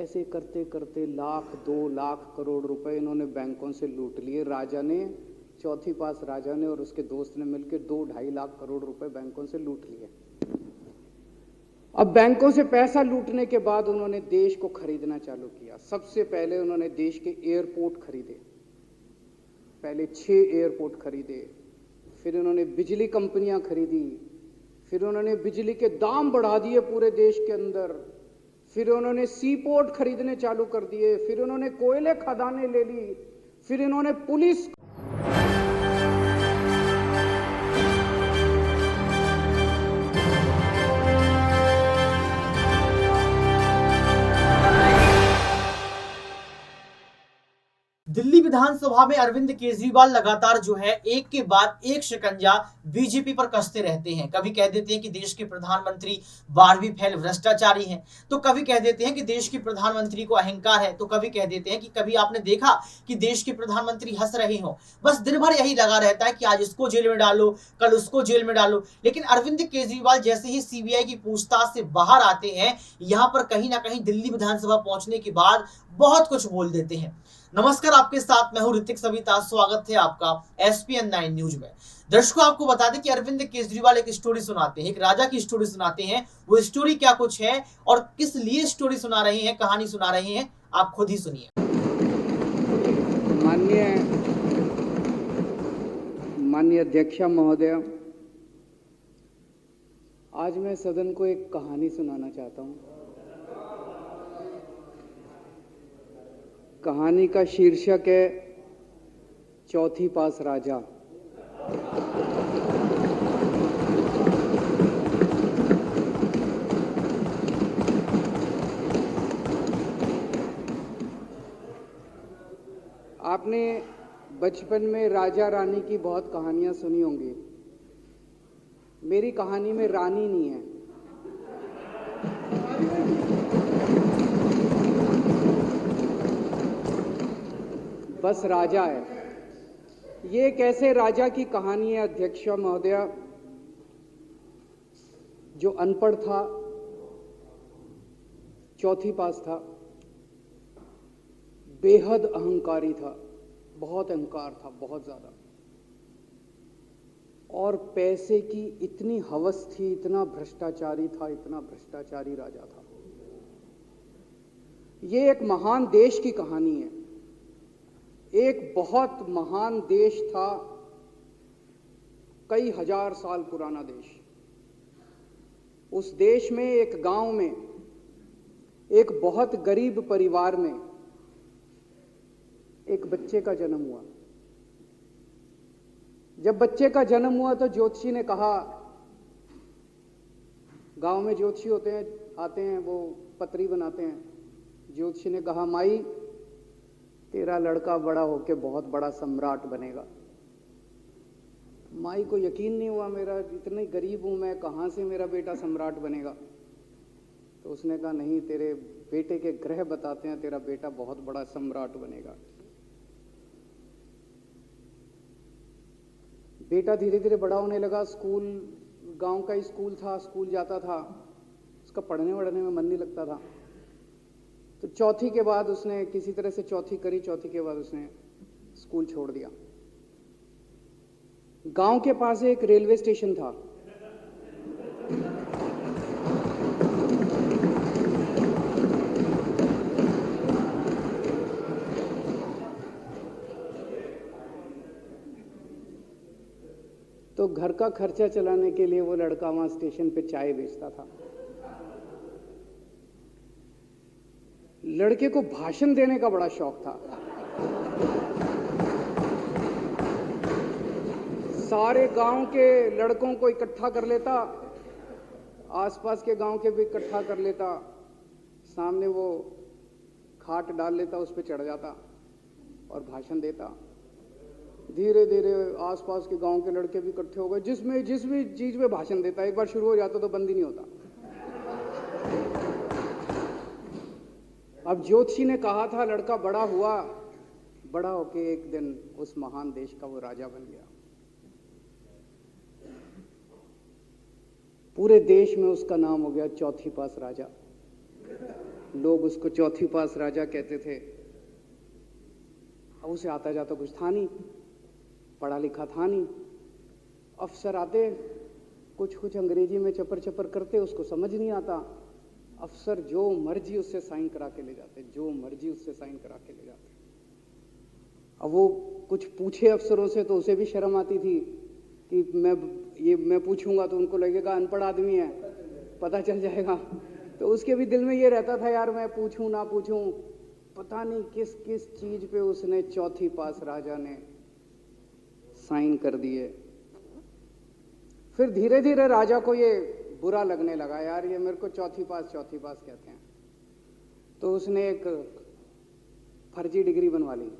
ऐसे करते करते लाख 2 लाख करोड़ रुपए इन्होंने बैंकों से लूट लिए। राजा ने, चौथी पास राजा ने और उसके दोस्त ने मिलकर 2-2.5 लाख करोड़ रुपए बैंकों से लूट लिए। अब बैंकों से पैसा लूटने के बाद उन्होंने देश को खरीदना चालू किया। सबसे पहले उन्होंने देश के एयरपोर्ट खरीदे, पहले 6 एयरपोर्ट खरीदे, फिर उन्होंने बिजली कंपनियां खरीदी, फिर उन्होंने बिजली के दाम बढ़ा दिए पूरे देश के अंदर, फिर उन्होंने सी पोर्ट खरीदने चालू कर दिए, फिर उन्होंने कोयले खदानें ले ली, फिर इन्होंने पुलिस। दिल्ली विधानसभा में अरविंद केजरीवाल लगातार जो है एक के बाद एक शिकंजा बीजेपी पर कसते रहते हैं। कभी कह देते हैं कि देश के प्रधानमंत्री 12वीं फेल भ्रष्टाचारी हैं, तो कभी कह देते हैं कि देश के प्रधानमंत्री को अहंकार है, तो कभी कह देते हैं कि कभी आपने देखा कि देश के प्रधानमंत्री हंस रहे हो। बस दिन भर यही लगा रहता है कि आज इसको जेल में डालो, कल उसको जेल में डालो। लेकिन अरविंद केजरीवाल जैसे ही सीबीआई की पूछताछ से बाहर आते हैं, यहां पर कहीं ना कहीं दिल्ली विधानसभा पहुंचने के बाद बहुत कुछ बोल देते हैं। नमस्कार, आपके साथ मैं हूं ऋतिक सविता। स्वागत है आपका एसपीएन 9 न्यूज में। दर्शकों, आपको बता दें कि अरविंद केजरीवाल एक स्टोरी सुनाते हैं, एक राजा की स्टोरी सुनाते हैं। वो स्टोरी क्या कुछ है और किस लिए स्टोरी सुना रहे हैं, कहानी सुना रहे हैं, आप खुद ही सुनिए। माननीय अध्यक्षा महोदय, आज मैं सदन को एक कहानी सुनाना चाहता हूं। कहानी का शीर्षक है चौथी पास राजा। आपने बचपन में राजा रानी की बहुत कहानियां सुनी होंगी। मेरी कहानी में रानी नहीं है, बस राजा है। ये कैसे राजा की कहानी है अध्यक्ष महोदया, जो अनपढ़ था, चौथी पास था, बेहद अहंकारी था, बहुत अहंकार था, बहुत ज्यादा, और पैसे की इतनी हवस थी, इतना भ्रष्टाचारी था, इतना भ्रष्टाचारी राजा था। ये एक महान देश की कहानी है। एक बहुत महान देश था, कई हजार साल पुराना देश। उस देश में, एक गांव में, एक बहुत गरीब परिवार में एक बच्चे का जन्म हुआ। जब बच्चे का जन्म हुआ तो ज्योतिषी ने कहा, गांव में ज्योतिषी होते हैं, आते हैं, वो पत्री बनाते हैं। ज्योतिषी ने कहा, माई, तेरा लड़का बड़ा होके बहुत बड़ा सम्राट बनेगा। माई को यकीन नहीं हुआ, मेरा इतने गरीब हूं मैं, कहां से मेरा बेटा सम्राट बनेगा। तो उसने कहा, नहीं, तेरे बेटे के ग्रह बताते हैं तेरा बेटा बहुत बड़ा सम्राट बनेगा। बेटा धीरे धीरे बड़ा होने लगा। स्कूल, गांव का ही स्कूल था, स्कूल जाता था, उसका पढ़ने वढ़ने में मन नहीं लगता था। तो चौथी के बाद उसने किसी तरह से चौथी करी, चौथी के बाद उसने स्कूल छोड़ दिया। गांव के पास एक रेलवे स्टेशन था। तो घर का खर्चा चलाने के लिए वो लड़का वहां स्टेशन पे चाय बेचता था। लड़के को भाषण देने का बड़ा शौक था। सारे गांव के लड़कों को इकट्ठा कर लेता, आसपास के गांव के भी इकट्ठा कर लेता, सामने वो खाट डाल लेता, उस पर चढ़ जाता और भाषण देता। धीरे धीरे आसपास के गांव के लड़के भी इकट्ठे हो गए। जिस भी चीज में भाषण देता, एक बार शुरू हो जाता तो बंद ही नहीं होता। अब ज्योतिषी ने कहा था, लड़का बड़ा हुआ, बड़ा होके एक दिन उस महान देश का वो राजा बन गया। पूरे देश में उसका नाम हो गया चौथी पास राजा। लोग उसको चौथी पास राजा कहते थे। अब उसे आता जाता कुछ था नहीं, पढ़ा लिखा था नहीं। अफसर आते, कुछ कुछ अंग्रेजी में चपर चपर करते, उसको समझ नहीं आता। अफसर जो मर्जी उससे साइन करा के ले जाते, जो मर्जी उससे साइन करा के ले जाते। अब वो कुछ पूछे अफसरों से तो उसे भी शर्म आती थी कि मैं पूछूंगा तो उनको लगेगा अनपढ़ आदमी है, पता चल जाएगा। तो उसके भी दिल में ये रहता था, यार मैं पूछूं ना पूछूं। पता नहीं किस किस चीज पे उसने चौथी पास राजा ने साइन कर दिए। फिर धीरे धीरे राजा को ये बुरा लगने लगा, यार ये मेरे को चौथी पास कहते हैं। तो उसने एक फर्जी डिग्री बनवा ली।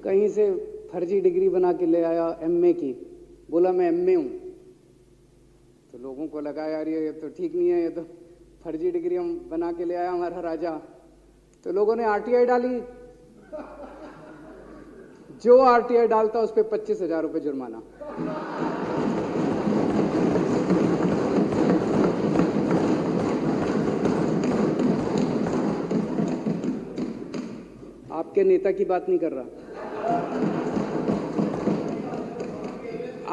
कहीं से फर्जी डिग्री बना के ले आया एमए की, बोला मैं एमए हूं। तो लोगों को लगा यार ये तो ठीक नहीं है, ये तो फर्जी डिग्री हम बना के ले आया हमारा राजा। तो लोगों ने आरटीआई डाली। जो आरटीआई डालता उस पर 25,000 रुपये जुर्माना। आपके नेता की बात नहीं कर रहा।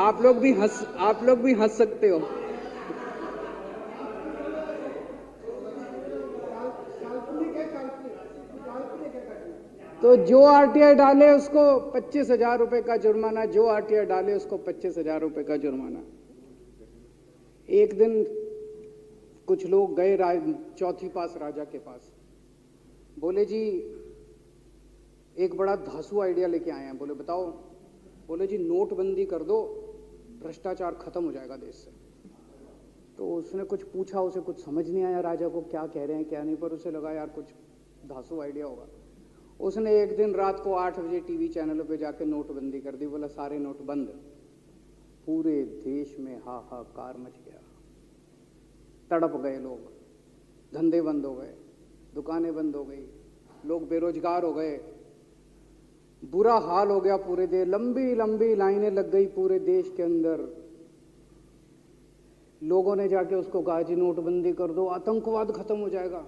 आप लोग भी हंस सकते हो। तो जो आरटीआई डाले उसको 25,000 रुपए का जुर्माना, जो आरटीआई डाले उसको 25,000 रुपए का जुर्माना। एक दिन कुछ लोग गए चौथी पास राजा के पास, बोले जी एक बड़ा धांसू आइडिया लेके आए हैं। बोले बताओ। बोले जी नोटबंदी कर दो, भ्रष्टाचार खत्म हो जाएगा देश से। तो उसने कुछ पूछा, उसे कुछ समझ नहीं आया राजा को क्या कह रहे हैं क्या नहीं, पर उसे लगा यार कुछ धांसू आइडिया होगा। उसने एक दिन रात को 8 बजे टीवी चैनलों पे जाके नोटबंदी कर दी। बोला सारे नोट बंद। पूरे देश में हाहाकार मच गया, तड़प गए लोग, धंधे बंद हो गए, दुकानें बंद हो गई, लोग बेरोजगार हो गए, बुरा हाल हो गया पूरे देश। लंबी लंबी लाइनें लग गई पूरे देश के अंदर। लोगों ने जाके उसको कहा जी नोटबंदी कर दो, आतंकवाद खत्म हो जाएगा।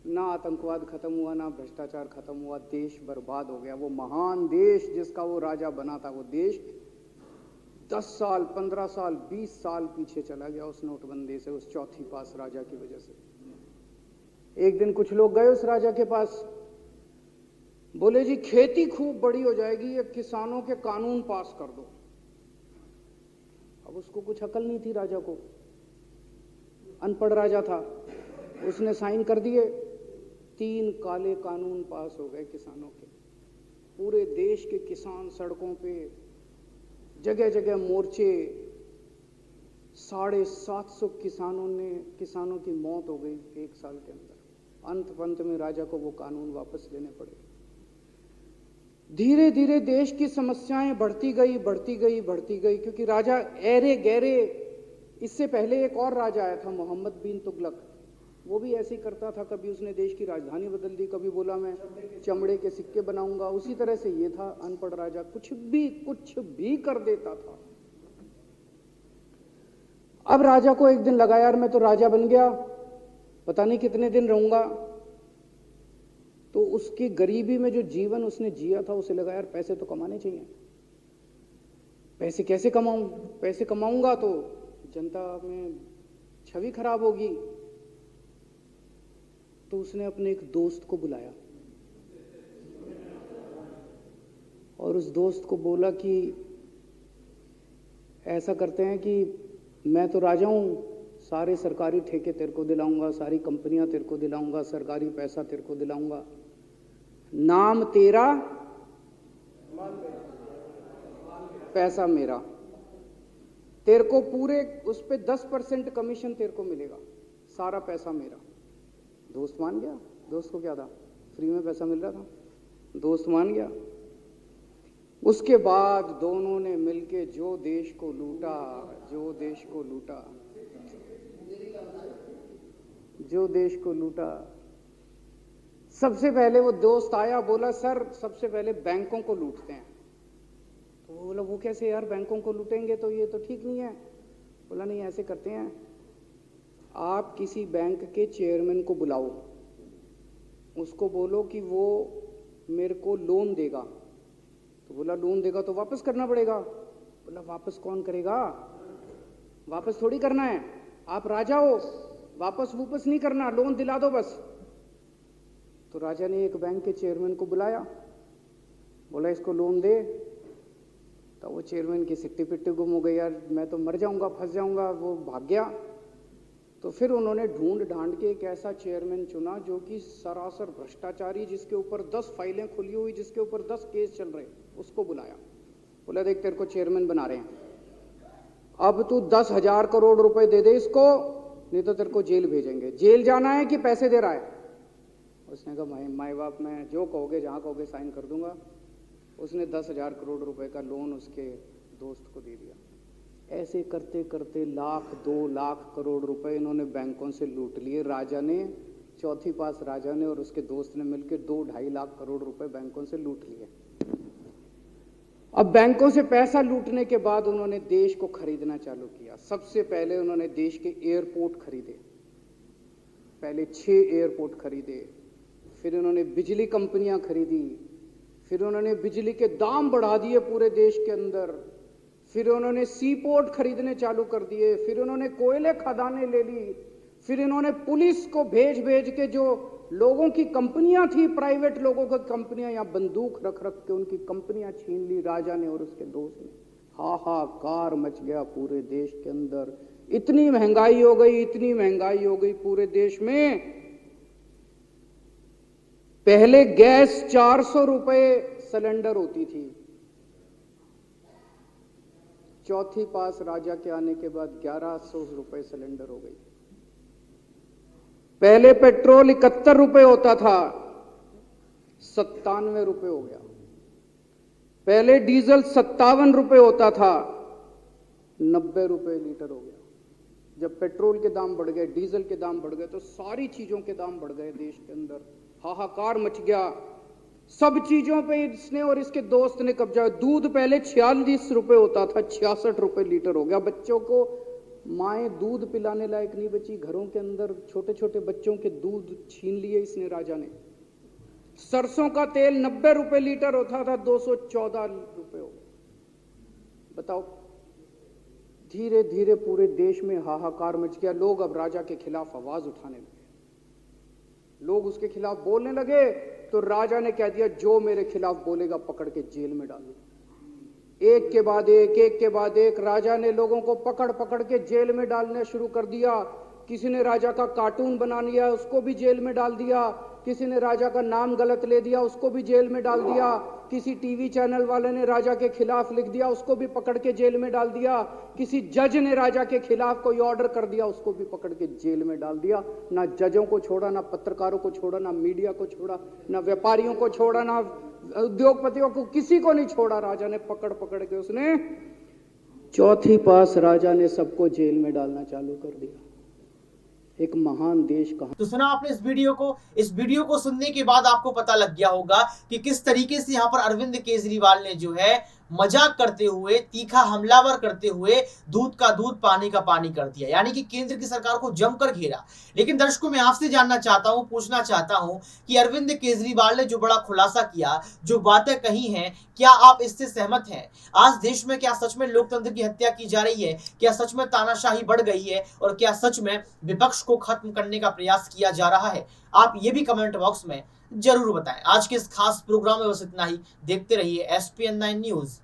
ना आतंकवाद खत्म हुआ, ना भ्रष्टाचार खत्म हुआ, देश बर्बाद हो गया। वो महान देश जिसका वो राजा बना था, वो देश 10 साल 15 साल 20 साल पीछे चला गया उस नोटबंदी से, उस चौथी पास राजा की वजह से। एक दिन कुछ लोग गए उस राजा के पास, बोले जी खेती खूब बड़ी हो जाएगी, ये किसानों के कानून पास कर दो। अब उसको कुछ अकल नहीं थी राजा को, अनपढ़ राजा था। उसने साइन कर दिए, 3 काले कानून पास हो गए किसानों के। पूरे देश के किसान सड़कों पे, जगह जगह मोर्चे, 750 किसानों की मौत हो गई 1 साल के अंदर। अंत में राजा को वो कानून वापस लेने पड़े। धीरे धीरे देश की समस्याएं बढ़ती गई, क्योंकि राजा ऐरे गहरे। इससे पहले एक और राजा आया था, मोहम्मद बिन तुगलक। वो भी ऐसे ही करता था, कभी उसने देश की राजधानी बदल दी, कभी बोला मैं चमड़े के सिक्के बनाऊंगा। उसी तरह से ये था अनपढ़ राजा, कुछ भी कर देता था। अब राजा को एक दिन लगा यार मैं तो राजा बन गया, पता नहीं कितने दिन रहूंगा। तो उसकी गरीबी में जो जीवन उसने जिया था, उसे लगा यार पैसे तो कमाने चाहिए। पैसे कैसे कमाऊं? पैसे कमाऊंगा तो जनता में छवि खराब होगी। तो उसने अपने एक दोस्त को बुलाया और उस दोस्त को बोला कि ऐसा करते हैं कि मैं तो राजा हूं, सारे सरकारी ठेके तेरे को दिलाऊंगा, सारी कंपनियां तेरे को दिलाऊंगा, सरकारी पैसा तेरे को दिलाऊंगा, नाम तेरा पैसा मेरा। तेरे को पूरे उस पे 10% कमीशन तेरे को मिलेगा, सारा पैसा मेरा। दोस्त मान गया। दोस्त को क्या था, फ्री में पैसा मिल रहा था, दोस्त मान गया। उसके बाद दोनों ने मिलके जो देश को लूटा। सबसे पहले वो दोस्त आया, बोला सर सबसे पहले बैंकों को लूटते हैं। तो बोला वो कैसे यार, बैंकों को लूटेंगे तो ये तो ठीक नहीं है। बोला नहीं, ऐसे करते हैं, आप किसी बैंक के चेयरमैन को बुलाओ, उसको बोलो कि वो मेरे को लोन देगा। तो बोला लोन देगा तो वापस करना पड़ेगा। बोला वापस कौन करेगा, वापस थोड़ी करना है, आप राजा हो, वापस नहीं करना, लोन दिला दो बस। तो राजा ने एक बैंक के चेयरमैन को बुलाया, बोला इसको लोन दे। तो वो चेयरमैन की सिट्टी पिट्टी गुम हो गई, यार मैं तो मर जाऊंगा, फंस जाऊंगा, वो भाग गया। तो फिर उन्होंने ढूंढ ढांड के एक ऐसा चेयरमैन चुना जो कि सरासर भ्रष्टाचारी, जिसके ऊपर 10 फाइलें खुली हुई, जिसके ऊपर 10 केस चल रहे, उसको बुलाया। बोला देख तेरे को चेयरमैन बना रहे हैं, अब तू 10,000 करोड़ रुपए दे दे इसको, नहीं तो तेरे को जेल भेजेंगे। जेल जाना है कि पैसे दे रहा है? उसने कहा माई बाप मैं जो कहोगे जहां कहोगे साइन कर दूंगा। उसने 10,000 करोड़ रुपए का लोन उसके दोस्त को दे दिया। ऐसे करते करते 1,00,000 2 लाख करोड़ रुपए इन्होंने बैंकों से लूट लिए। राजा ने, चौथी पास राजा ने और उसके दोस्त ने मिलकर 2-2.5 लाख करोड़ रुपए बैंकों से लूट लिए। अब बैंकों से पैसा लूटने के बाद उन्होंने देश को खरीदना चालू किया। सबसे पहले उन्होंने देश के एयरपोर्ट खरीदे, पहले 6 एयरपोर्ट खरीदे, फिर उन्होंने बिजली कंपनियां खरीदी, फिर उन्होंने बिजली के दाम बढ़ा दिए पूरे देश के अंदर, फिर उन्होंने सी पोर्ट खरीदने चालू कर दिए, फिर उन्होंने कोयले खदानें ले ली, फिर इन्होंने पुलिस को भेज भेज के जो लोगों की कंपनियां थी, प्राइवेट लोगों की कंपनियां, यहाँ बंदूक रख रख के उनकी कंपनियां छीन ली राजा ने और उसके दोस्त ने। हाहाकार मच गया पूरे देश के अंदर। इतनी महंगाई हो गई, इतनी महंगाई हो गई पूरे देश में। पहले गैस 400 रुपए सिलेंडर होती थी, चौथी पास राजा के आने के बाद 1100 रुपए सिलेंडर हो गई। पहले पेट्रोल 71 रुपए होता था, 97 रुपए हो गया। पहले डीजल 57 रुपए होता था, 90 रुपए लीटर हो गया। जब पेट्रोल के दाम बढ़ गए, डीजल के दाम बढ़ गए, तो सारी चीजों के दाम बढ़ गए देश के अंदर। हाहाकार मच गया, सब चीजों पे इसने और इसके दोस्त ने कब्जा। दूध पहले 46 रुपए होता था, 66 रुपए लीटर हो गया। बच्चों को माएँ दूध पिलाने लायक नहीं बची, घरों के अंदर छोटे छोटे बच्चों के दूध छीन लिए इसने राजा ने। सरसों का तेल 90 रुपए लीटर होता था, 214 रुपए हो गया। बताओ, धीरे धीरे पूरे देश में हाहाकार मच गया। लोग अब राजा के खिलाफ आवाज उठाने लगे, लोग उसके खिलाफ बोलने लगे। तो राजा ने कह दिया जो मेरे खिलाफ बोलेगा पकड़ के जेल में डाल दूंगा। एक के बाद एक राजा ने लोगों को पकड़ पकड़ के जेल में डालने शुरू कर दिया। किसी ने राजा का कार्टून बना लिया, उसको भी जेल में डाल दिया। किसी ने राजा का नाम गलत ले दिया, उसको भी जेल में डाल दिया। किसी टीवी चैनल वाले ने राजा के खिलाफ लिख दिया, उसको भी पकड़ के जेल में डाल दिया। किसी जज ने राजा के खिलाफ कोई ऑर्डर कर दिया, उसको भी पकड़ के जेल में डाल दिया। ना जजों को छोड़ा, ना पत्रकारों को छोड़ा, ना मीडिया को छोड़ा, ना व्यापारियों को छोड़ा, ना उद्योगपतियों को, किसी को नहीं छोड़ा। राजा ने पकड़ पकड़ के उसने चौथी पास राजा ने सबको जेल में डालना चालू कर दिया। एक महान देश कहा। तो सुना आपने इस वीडियो को सुनने के बाद आपको पता लग गया होगा कि किस तरीके से यहाँ पर अरविंद केजरीवाल ने जो है मजाक करते हुए, तीखा हमलावर करते हुए दूध का दूध पानी का पानी कर दिया, यानी कि केंद्र की सरकार को जमकर घेरा। लेकिन दर्शकों, मैं आपसे जानना चाहता हूं, पूछना चाहता हूं कि अरविंद केजरीवाल ने जो बड़ा खुलासा किया, जो बातें कही हैं, क्या आप इससे सहमत हैं? आज देश में क्या सच में लोकतंत्र की हत्या की जा रही है? क्या सच में तानाशाही बढ़ गई है? और क्या सच में विपक्ष को खत्म करने का प्रयास किया जा रहा है? आप ये भी कमेंट बॉक्स में जरूर बताएं। आज के इस खास प्रोग्राम में बस इतना ही। देखते रहिए SPN9 न्यूज।